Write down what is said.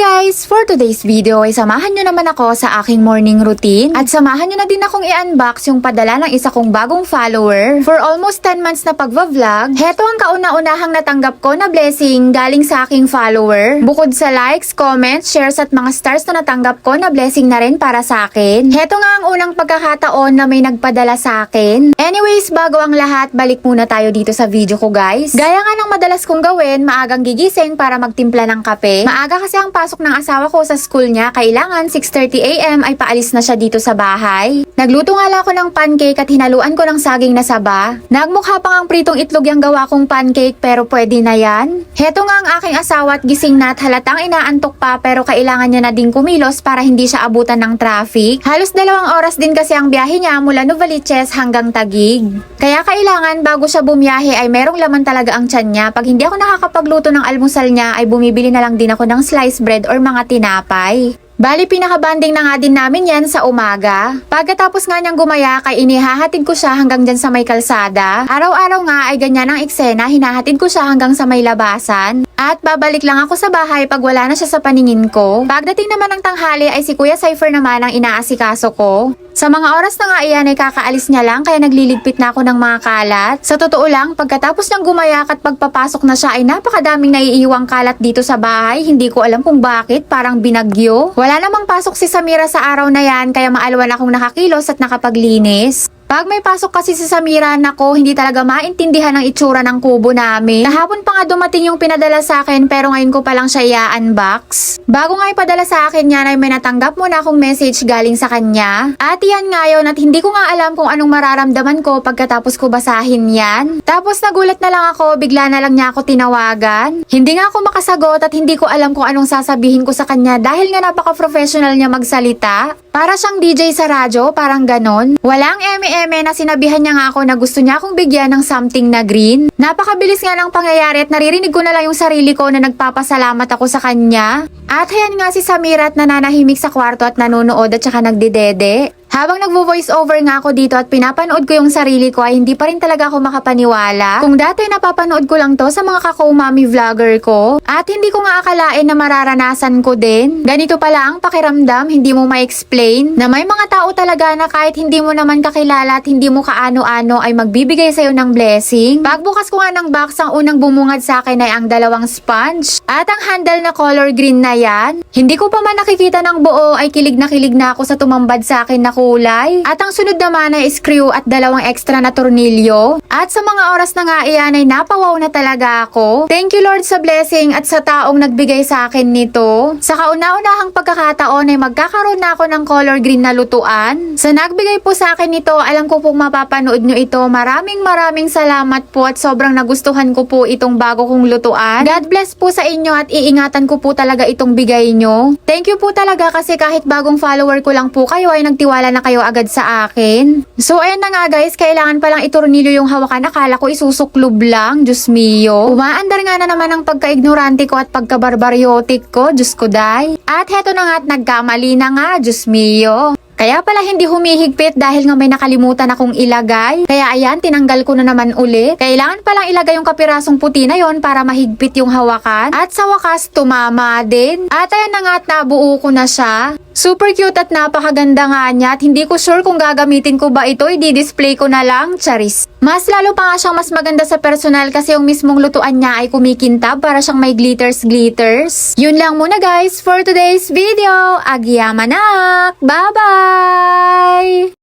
guys! For today's video ay samahan nyo naman ako sa aking morning routine at samahan nyo na din akong i-unbox yung padala ng isa kong bagong follower. For almost 10 months na pagva-vlog, heto ang kauna-unahang natanggap ko na blessing galing sa aking follower. Bukod sa likes, comments, shares at mga stars na natanggap ko na blessing na rin para sa akin. Heto nga ang unang pagkakataon na may nagpadala sa akin. Anyways, bago ang lahat, balik muna tayo dito sa video ko guys. Gaya nga ng madalas kong gawin, maagang gigising para magtimpla ng kape. Maaga kasi ang pasok ng asawa ko sa school niya, kailangan 6:30 AM ay paalis na siya dito sa bahay. Nagluto nga lang ako ng pancake at hinaluan ko ng saging na saba. Nagmukha pang ang pritong itlog yung gawa kong pancake pero pwede na yan. Heto nga ang aking asawa at gising na at halatang inaantok pa pero kailangan niya na din kumilos para hindi siya abutan ng traffic. Halos 2 oras din kasi ang biyahe niya mula Novaliches hanggang Taguig. Kaya kailangan bago siya bumiyahe ay merong laman talaga ang tiyan niya. Pag hindi ako nakakapagluto ng almusal niya ay bumibili na lang din ako ng sliced bread or mga tinapay. Bali, pinaka-banding na nga din namin yan sa umaga. Pagkatapos nga niyang gumaya, kay inihahatid ko siya hanggang dyan sa may kalsada. Araw-araw nga ay ganyan ang eksena, hinahatid ko siya hanggang sa may labasan. At babalik lang ako sa bahay pag wala na siya sa paningin ko. Pagdating naman ng tanghali ay si Kuya Cypher naman ang inaasikaso ko. Sa mga oras na nga iyan ay kakaalis niya lang kaya nagliligpit na ako ng mga kalat. Sa totoo lang, pagkatapos niyang gumayak at pagpapasok na siya ay napakadaming naiiwang kalat dito sa bahay. Hindi ko alam kung bakit, parang binagyo. Wala namang pasok si Samira sa araw na yan kaya maalwan akong nakakilos at nakapaglinis. Pag may pasok kasi si Samira, nako, hindi talaga maintindihan ang itsura ng kubo namin. Kahapon pa nga dumating yung pinadala sa akin pero ngayon ko pa lang siya i-unbox. Bago nga ipadala sa akin yan ay may natanggap muna akong message galing sa kanya. At yan ngayon at hindi ko nga alam kung anong mararamdaman ko pagkatapos ko basahin yan. Tapos nagulat na lang ako, bigla na lang niya ako tinawagan. Hindi nga ako makasagot at hindi ko alam kung anong sasabihin ko sa kanya dahil nga napaka-professional niya magsalita. Para siyang DJ sa radyo, parang ganon. Walang eme-eme na sinabihan niya nga ako na gusto niya akong bigyan ng something na green. Napakabilis nga ng pangyayari at naririnig ko na lang yung sarili ko na nagpapasalamat ako sa kanya. At ayan nga si Samira at nananahimik sa kwarto at nanonood at saka nagdedede. Habang nagvo-voice over nga ako dito at pinapanood ko yung sarili ko ay hindi pa rin talaga ako makapaniwala. Kung dati napapanood ko lang to sa mga kakumami vlogger ko at hindi ko nga akalain na mararanasan ko din. Ganito pala ang pakiramdam, hindi mo ma-explain na may mga tao talaga na kahit hindi mo naman kakilala at hindi mo kaano-ano ay magbibigay sa'yo ng blessing. Pagbukas ko nga ng box, ang unang bumungad sa akin ay ang 2 sponge at ang handle na color green na yan. Hindi ko pa man nakikita ng buo ay kilig na ako sa tumambad sa akin na kulay. At ang sunod naman ay screw at 2 extra na tornilyo. At sa mga oras na nga iyan ay napawaw na talaga ako. Thank you Lord sa blessing at sa taong nagbigay sa akin nito. Sa kauna-unahang pagkakataon ay magkakaroon na ako ng color green na lutuan. Sa nagbigay po sa akin nito, alam ko pong mapapanood nyo ito. Maraming salamat po at sobrang nagustuhan ko po itong bago kong lutuan. God bless po sa inyo at iingatan ko po talaga itong bigay nyo. Thank you po talaga kasi kahit bagong follower ko lang po kayo ay nagtiwala na kayo agad sa akin. So ayan na nga guys, kailangan palang itornilyo yung hawakan. Akala ko isusuklob lang, Diyos mio. Umaandar nga na naman ang pagka-ignorante ko at pagka-barbaryotic ko, Diyos ko day. At heto na nga at nagkamali na nga, Diyos mio. Kaya pala hindi humihigpit dahil nga may nakalimutan akong ilagay. Kaya ayan, tinanggal ko na naman uli. Kailangan palang ilagay yung kapirasong puti na yon para mahigpit yung hawakan. At sa wakas, tumama din. At ayan na nga at nabuo ko na siya. Super cute at napakaganda nga niya at hindi ko sure kung gagamitin ko ba ito, i-display ko na lang, charis. Mas lalo pa nga siyang mas maganda sa personal kasi yung mismong lutuan niya ay kumikintab para siyang may glitters. Yun lang muna guys for today's video. Agyamanak! Bye-bye!